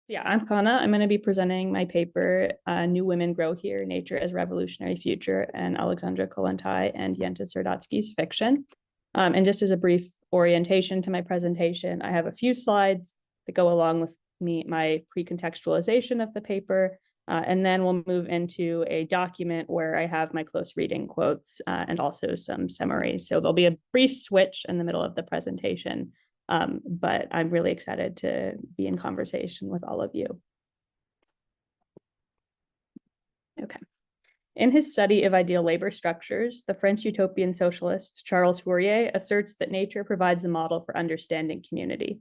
Yeah, I'm Chana. I'm going to be presenting my paper, New Women Grow Here, Nature as Revolutionary Future, and Alexandra Kollontai&Yente Serdatzky's fiction. And just as a brief orientation to my presentation, I have a few slides that go along with my pre-contextualization of the paper, and then we'll move into a document where I have my close reading quotes and also some summaries. So there'll be a brief switch in the middle of the presentation. But I'm really excited to be in conversation with all of you. Okay. In his study of ideal labor structures, the French utopian socialist Charles Fourier asserts that nature provides a model for understanding community.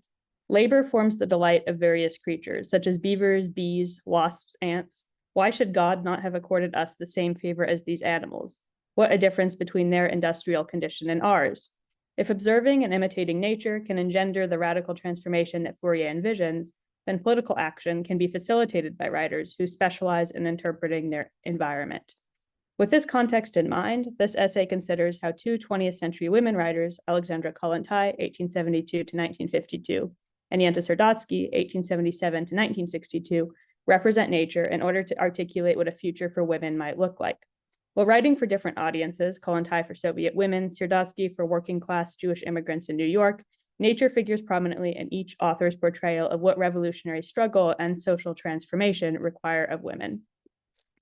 Labor forms the delight of various creatures, such as beavers, bees, wasps, ants. Why should God not have accorded us the same favor as these animals? What a difference between their industrial condition and ours. If observing and imitating nature can engender the radical transformation that Fourier envisions, then political action can be facilitated by writers who specialize in interpreting their environment. With this context in mind, this essay considers how two 20th century women writers, Alexandra Kollontai, 1872 to 1952, and Yente Serdatzky, 1877 to 1962, represent nature in order to articulate what a future for women might look like. While writing for different audiences, Kollontai for Soviet women, Serdatzky for working-class Jewish immigrants in New York, nature figures prominently in each author's portrayal of what revolutionary struggle and social transformation require of women.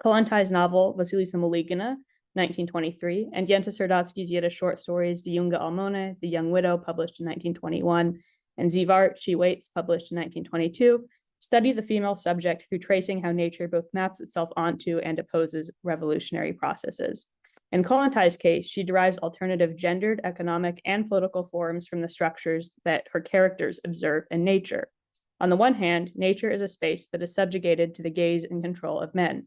Kollontai's novel, Vasilisa Maligina, 1923, and Yente Serdatzky's Yiddish short stories, Die junge Almone, The Young Widow, published in 1921, and Sie wart, She Waits, published in 1922, study the female subject through tracing how nature both maps itself onto and opposes revolutionary processes. In Kollontai's case, she derives alternative gendered, economic, and political forms from the structures that her characters observe in nature. On the one hand, nature is a space that is subjugated to the gaze and control of men.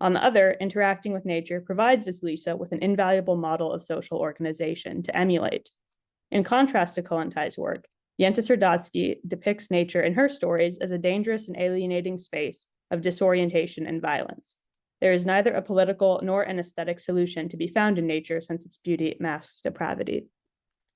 On the other, interacting with nature provides Vasilisa with an invaluable model of social organization to emulate. In contrast to Kollontai's work, Yente Serdatzky depicts nature in her stories as a dangerous and alienating space of disorientation and violence. There is neither a political nor an aesthetic solution to be found in nature since its beauty masks depravity.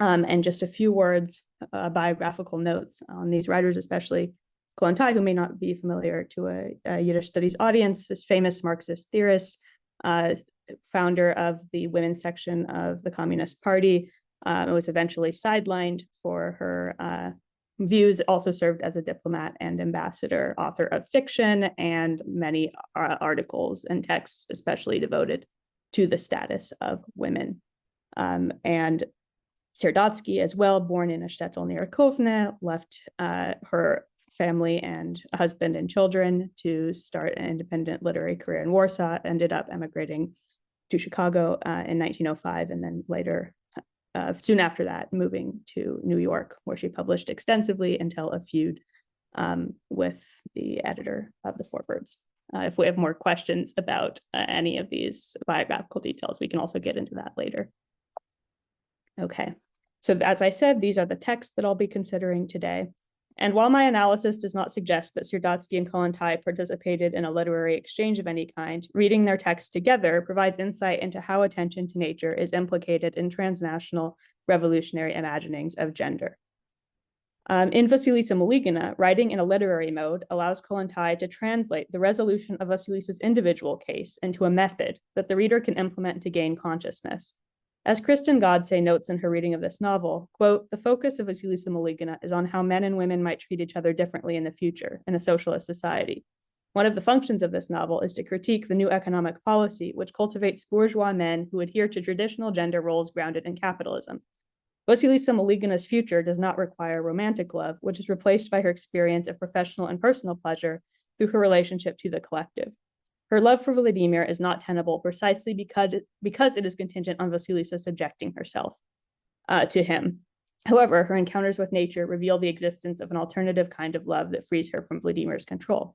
And just a few words, biographical notes on these writers, especially Kollontai, who may not be familiar to a Yiddish studies audience, this famous Marxist theorist, founder of the women's section of the Communist Party, was eventually sidelined for her views, also served as a diplomat and ambassador, author of fiction and many articles and texts, especially devoted to the status of women. And Serdatzky, as well, born in a shtetl near Kovna, left her family and husband and children to start an independent literary career in Warsaw, ended up emigrating to Chicago in 1905, and then later, soon after that, moving to New York, where she published extensively until a feud with the editor of the Four Verbs. If we have more questions about any of these biographical details, we can also get into that later. Okay, so as I said, these are the texts that I'll be considering today. And while my analysis does not suggest that Serdatzky and Kollontai participated in a literary exchange of any kind, reading their texts together provides insight into how attention to nature is implicated in transnational revolutionary imaginings of gender. In Vasilisa Maligina, writing in a literary mode allows Kollontai to translate the resolution of Vasilisa's individual case into a method that the reader can implement to gain consciousness. As Kristen Godse notes in her reading of this novel, quote, "The focus of Vasilisa Maligina is on how men and women might treat each other differently in the future in a socialist society. One of the functions of this novel is to critique the new economic policy which cultivates bourgeois men who adhere to traditional gender roles grounded in capitalism. Vasilisa Maligina's future does not require romantic love, which is replaced by her experience of professional and personal pleasure through her relationship to the collective. Her love for Vladimir is not tenable precisely because it is contingent on Vasilisa subjecting herself to him. However, her encounters with nature reveal the existence of an alternative kind of love that frees her from Vladimir's control.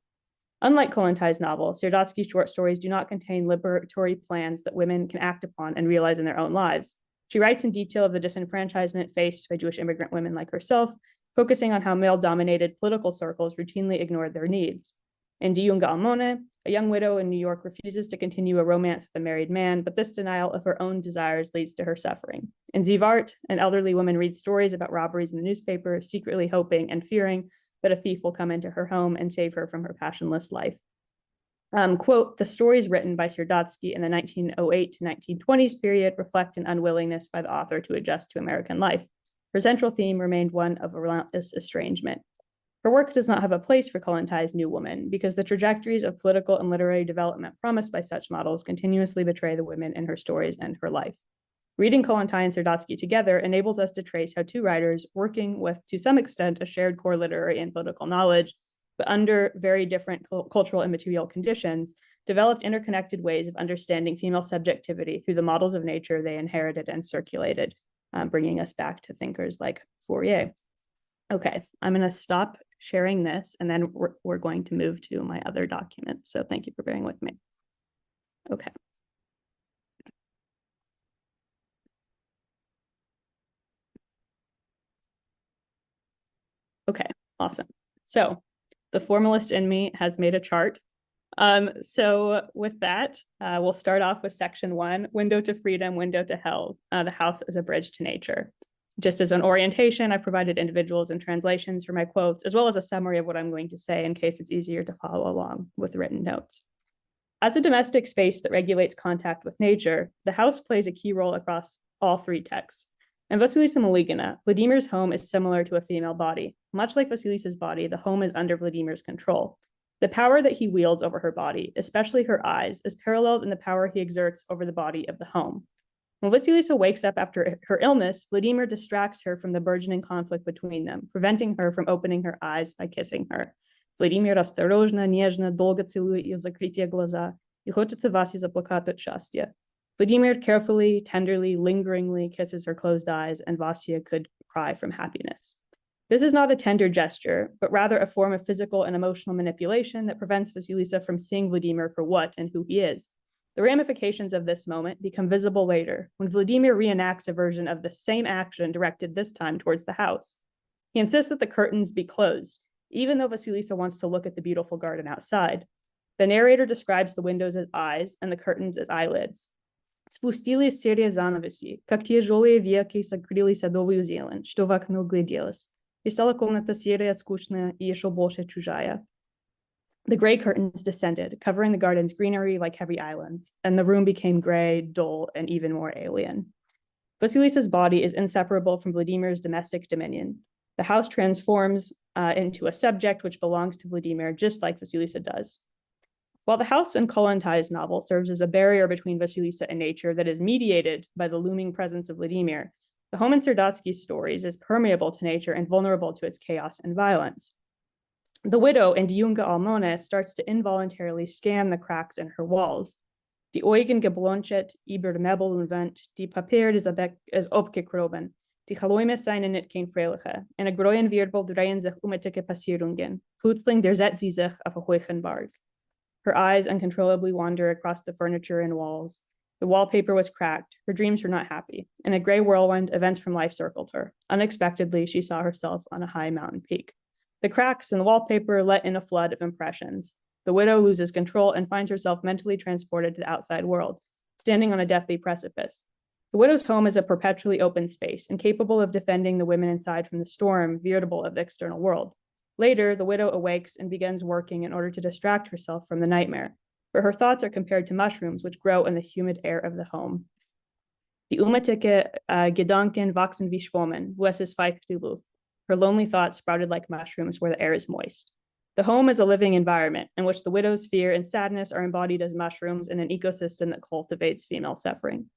Unlike Kollontai's novel, Serdatzky's short stories do not contain liberatory plans that women can act upon and realize in their own lives. She writes in detail of the disenfranchisement faced by Jewish immigrant women like herself, focusing on how male-dominated political circles routinely ignored their needs. In Die junge Almone, a young widow in New York refuses to continue a romance with a married man, but this denial of her own desires leads to her suffering. In Sie wart, an elderly woman reads stories about robberies in the newspaper, secretly hoping and fearing but a thief will come into her home and save her from her passionless life. Quote, the stories written by Serdatzky in the 1908 to 1920s period reflect an unwillingness by the author to adjust to American life. Her central theme remained one of a relentless estrangement. Her work does not have a place for Kollontai&Yente's New Woman because the trajectories of political and literary development promised by such models continuously betray the women in her stories and her life. Reading Kollontai and Serdatzky together enables us to trace how two writers, working with, to some extent, a shared core literary and political knowledge, but under very different cultural and material conditions, developed interconnected ways of understanding female subjectivity through the models of nature they inherited and circulated, bringing us back to thinkers like Fourier. Okay, I'm going to stop sharing this, and then we're going to move to my other document. So thank you for bearing with me. Okay. Okay, awesome. So the formalist in me has made a chart. So with that, we'll start off with section 1, window to freedom, window to hell, the house as a bridge to nature. Just as an orientation, I've provided individuals and translations for my quotes, as well as a summary of what I'm going to say in case it's easier to follow along with written notes. As a domestic space that regulates contact with nature, the house plays a key role across all three texts. In Vasilisa Maligina, Vladimir's home is similar to a female body. Much like Vasilisa's body, the home is under Vladimir's control. The power that he wields over her body, especially her eyes, is paralleled in the power he exerts over the body of the home. When Vasilisa wakes up after her illness, Vladimir distracts her from the burgeoning conflict between them, preventing her from opening her eyes by kissing her. Vladimir осторожно, нежно, долго целует ее закрытые глаза, и хочется Васе заплакать от счастья. Vladimir carefully, tenderly, lingeringly kisses her closed eyes, and Vasya could cry from happiness. This is not a tender gesture, but rather a form of physical and emotional manipulation that prevents Vasilisa from seeing Vladimir for what and who he is. The ramifications of this moment become visible later, when Vladimir reenacts a version of the same action directed this time towards the house. He insists that the curtains be closed, even though Vasilisa wants to look at the beautiful garden outside. The narrator describes the windows as eyes and the curtains as eyelids. Спустились серые занавеси, как тяжелые веки закрыли садовую зелень, что в окно гляделось. И стала комната серая, скучная и еще больше чужая. The gray curtains descended, covering the garden's greenery like heavy islands, and the room became gray, dull, and even more alien. Vasilisa's body is inseparable from Vladimir's domestic dominion. The house transforms into a subject which belongs to Vladimir, just like Vasilisa does. While the house in Kollontai&Yente's novel serves as a barrier between Vasilisa and nature that is mediated by the looming presence of Vladimir, the home in Serdatzky's stories is permeable to nature and vulnerable to its chaos and violence. The widow in Die junge Almone starts to involuntarily scan the cracks in her walls. Die Augen geblonchet über de Möbel und Wand, die Papier is opgekroben, die Geläume seien nicht kein Freiliche, en a groen Wirbel drehen sich unmittige Passierungen, plötzlich setzt sie sich auf a hohen Berg. Her eyes uncontrollably wander across the furniture and walls. The wallpaper was cracked, her dreams were not happy. In a gray whirlwind, events from life circled her. Unexpectedly, she saw herself on a high mountain peak. The cracks in the wallpaper let in a flood of impressions. The widow loses control and finds herself mentally transported to the outside world, standing on a deathly precipice. The widow's home is a perpetually open space, incapable of defending the women inside from the storm, veritable of the external world. Later, the widow awakes and begins working in order to distract herself from the nightmare, but her thoughts are compared to mushrooms which grow in the humid air of the home. Die unmittige Gedanken wachsen wie Schwammen, wo es ist feucht die Luft. Her lonely thoughts sprouted like mushrooms where the air is moist. The home is a living environment in which the widow's fear and sadness are embodied as mushrooms in an ecosystem that cultivates female suffering.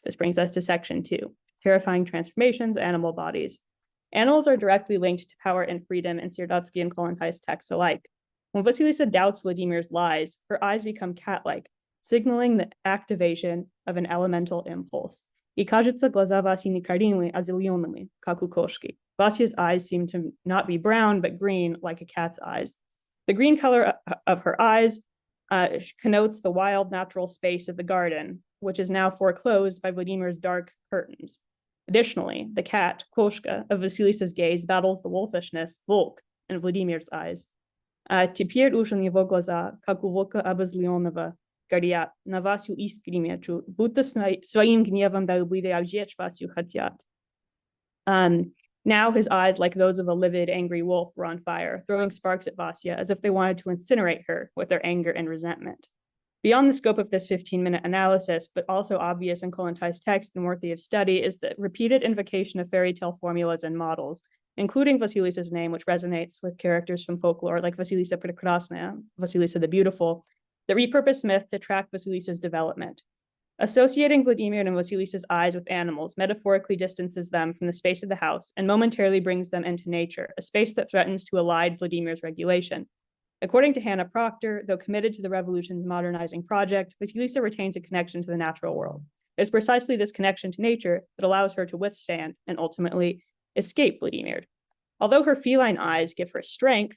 This brings us to section 2, terrifying transformations, animal bodies. Animals are directly linked to power and freedom in Serdatzky and Kollontai&Yente's texts alike. When Vasilisa doubts Vladimir's lies, her eyes become cat-like, signaling the activation of an elemental impulse. И кажется, глаза Васи не карими, а зелеными, как у кошки. Vasya's eyes seem to not be brown, but green, like a cat's eyes. The green color of her eyes connotes the wild natural space of the garden, which is now foreclosed by Vladimir's dark curtains. Additionally, the cat, Koshka, of Vasilisa's gaze battles the wolfishness, Volk, in Vladimir's eyes. Теперь уж у него глаза, как у волка обозленного, горят, на Васю искреннячу, будто своим гневом долбили обжечь Васю хотят. Now his eyes, like those of a livid, angry wolf, were on fire, throwing sparks at Vasya as if they wanted to incinerate her with their anger and resentment. Beyond the scope of this 15-minute analysis, but also obvious in Kollontai's text and worthy of study, is the repeated invocation of fairy tale formulas and models, including Vasilisa's name, which resonates with characters from folklore like Vasilisa Prekrasnaya, Vasilisa the Beautiful, that repurpose myth to track Vasilisa's development. Associating Vladimir and Vasilisa's eyes with animals metaphorically distances them from the space of the house and momentarily brings them into nature, a space that threatens to elide Vladimir's regulation. According to Hannah Proctor, though committed to the revolution's modernizing project, Vasilisa retains a connection to the natural world. It's precisely this connection to nature that allows her to withstand and ultimately escape Vladimir. Although her feline eyes give her strength,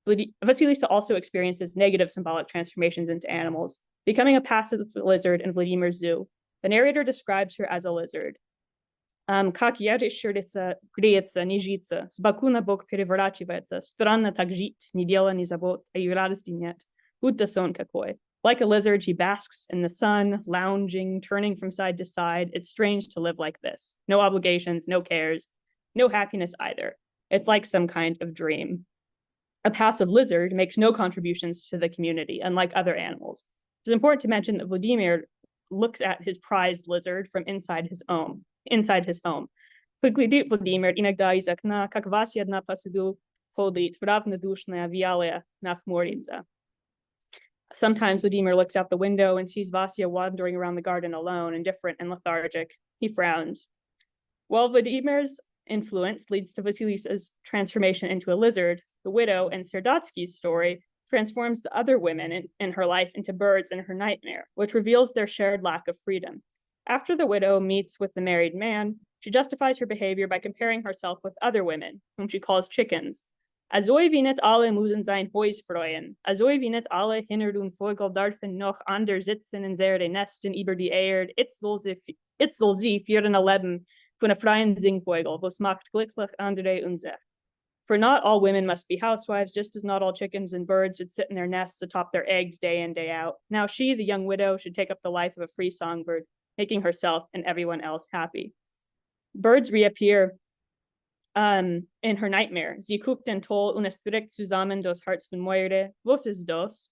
Vasilisa also experiences negative symbolic transformations into animals, becoming a passive lizard in Vladimir's zoo. The narrator describes her as a lizard. Как ящерица греется, не жится, с боку на бок переворачивается, странно так жить, ни дела, ни забот, а и радости нет, будто сон какой. Like a lizard, she basks in the sun, lounging, turning from side to side. It's strange to live like this. No obligations, no cares, no happiness either. It's like some kind of dream. A passive lizard makes no contributions to the community, unlike other animals. It's important to mention that Vladimir looks at his prized lizard from inside his home. Выглядит Владимир иногда из окна, как Вася на посаду ходит, равнодушная, вялая, нахмурится. Sometimes Vladimir looks out the window and sees Vasya wandering around the garden alone, indifferent and lethargic. He frowns. While Vladimir's influence leads to Vasilisa's transformation into a lizard, the widow in Serdatzky's story transforms the other women in her life into birds in her nightmare, which reveals their shared lack of freedom. After the widow meets with the married man, she justifies her behavior by comparing herself with other women, whom she calls chickens. Azoi wie net alle müssen sein Häus freuen. Azoi wie net alle hinter den Vogel dürfen noch ander sitzen in seine Nesten über die Erde. It soll sie für ein Leben von a freien Singvogel, was macht glücklich andere und sich. For not all women must be housewives, just as not all chickens and birds should sit in their nests atop their eggs day in, day out. Now she, the young widow, should take up the life of a free songbird, making herself and everyone else happy. Birds reappear in her nightmare. Sie guckt den Toll und es drückt zusammen dos Herz von Moire. Was ist das?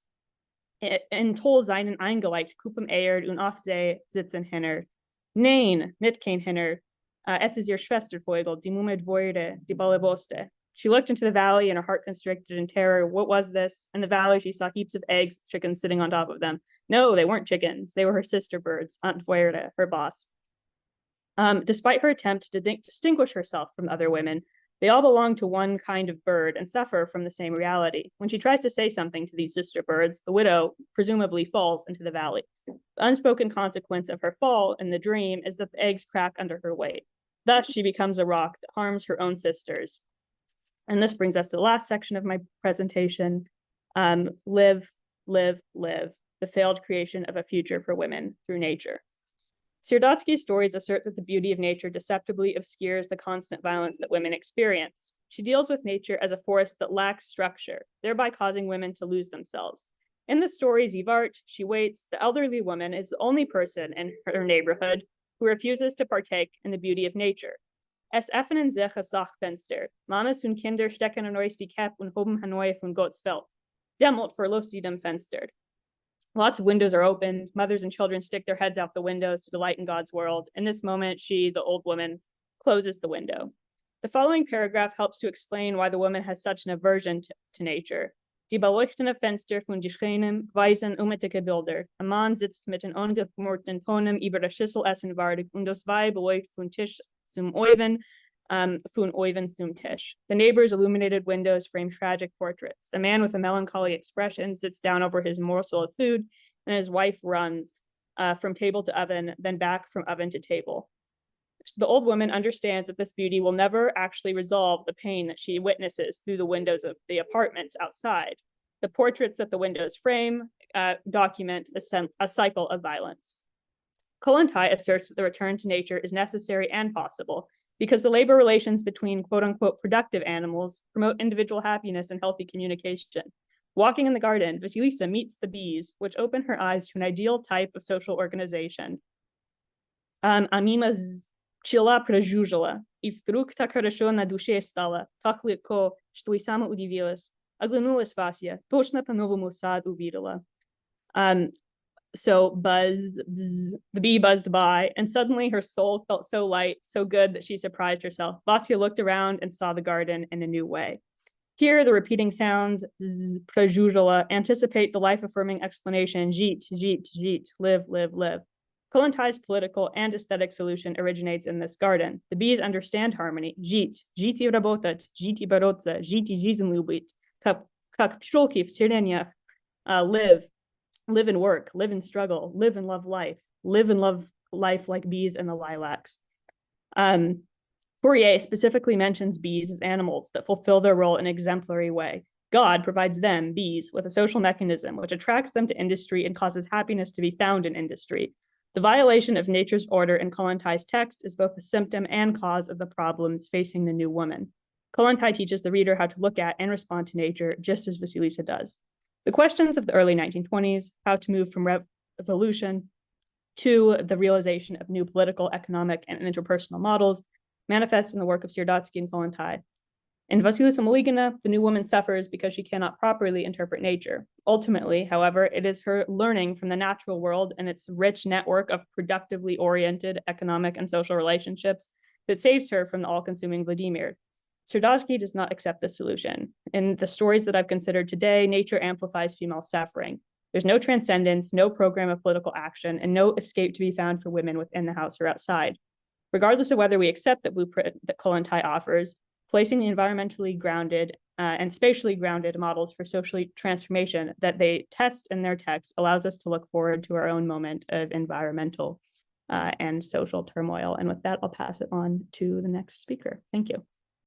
In Toll seinen eingelegt, kupem Erd und auf See sitzen hinner. Nein, nicht kein hinner. Es ist ihr Schwestervogel, die Mumed Voire, die Balleboste. She looked into the valley and her heart constricted in terror. What was this? In the valley, she saw heaps of eggs, chickens sitting on top of them. No, they weren't chickens. They were her sister birds, Aunt Voirde, her boss. Despite her attempt to distinguish herself from other women, they all belong to one kind of bird and suffer from the same reality. When she tries to say something to these sister birds, the widow presumably falls into the valley. The unspoken consequence of her fall in the dream is that the eggs crack under her weight. Thus, she becomes a rock that harms her own sisters. And this brings us to the last section of my presentation, live, live, live, the failed creation of a future for women through nature. Serdatzky's stories assert that the beauty of nature deceptively obscures the constant violence that women experience. She deals with nature as a force that lacks structure, thereby causing women to lose themselves. In the story Zivart, She Waits, the elderly woman is the only person in her neighborhood who refuses to partake in the beauty of nature. Es öffnen sich a Sachfenster. Mamas und Kinder stecken an euch die Kap und hoben Hanoi von Gottes Welt. Dämmelt verlust dem Fenster. Lots of windows are opened. Mothers and children stick their heads out the windows to delight in God's world. In this moment, she, the old woman, closes the window. The following paragraph helps to explain why the woman has such an aversion to nature. Die beleuchtende Fenster von Geschreinem weisen unmittige Bilder. A Mann sitzt mit den ungemurrten Tonen über der Schüssel Essen wartig und das Weib beleuchtet von Tisch zum Oven, von Oven zum Tisch. The neighbor's illuminated windows frame tragic portraits. A man with a melancholy expression sits down over his morsel of food, and his wife runs from table to oven, then back from oven to table. The old woman understands that this beauty will never actually resolve the pain that she witnesses through the windows of the apartments outside. The portraits that the windows frame document a cycle of violence. Kollontai asserts that the return to nature is necessary and possible because the labor relations between quote-unquote productive animals promote individual happiness and healthy communication. Walking in the garden, Vasilisa meets the bees, which open her eyes to an ideal type of social organization. Amima's пчела прожужжала, и вдруг так хорошо на душе стало, так легко, что и сама удивилась. Оглянулась Вася, точно по-новому сад увидела. So buzz, bzz, the bee buzzed by, and suddenly her soul felt so light, so good that she surprised herself. Vasya looked around and saw the garden in a new way. Here, the repeating sounds, bzz, prajujala, anticipate the life-affirming explanation, jit, jit, jit, live, live, live. Kollontai&Yente's political and aesthetic solution originates in this garden. The bees understand harmony, jit, jiti rabotat, jiti barotza, jiti жизнь любить, как пчелки в сиренях, live and work, live and struggle, live and love life like bees in the lilacs. Fourier specifically mentions bees as animals that fulfill their role in an exemplary way. God provides them, bees, with a social mechanism which attracts them to industry and causes happiness to be found in industry. The violation of nature's order in Kollontai&Yente's text is both a symptom and cause of the problems facing the new woman. Kollontai teaches the reader how to look at and respond to nature, just as Vasilisa does. The questions of the early 1920s, how to move from revolution to the realization of new political, economic, and interpersonal models, manifest in the work of Serdatzky and Kollontai. In Vasilisa Maligina, the new woman suffers because she cannot properly interpret nature. Ultimately, however, it is her learning from the natural world and its rich network of productively oriented economic and social relationships that saves her from the all-consuming Vladimir. Serdatzky does not accept this solution. In the stories that I've considered today, nature amplifies female suffering. There's no transcendence, no program of political action, and no escape to be found for women within the house or outside. Regardless of whether we accept the blueprint that Kollontai offers, placing the environmentally grounded and spatially grounded models for social transformation that they test in their text allows us to look forward to our own moment of environmental and social turmoil. And with that, I'll pass it on to the next speaker. Thank you.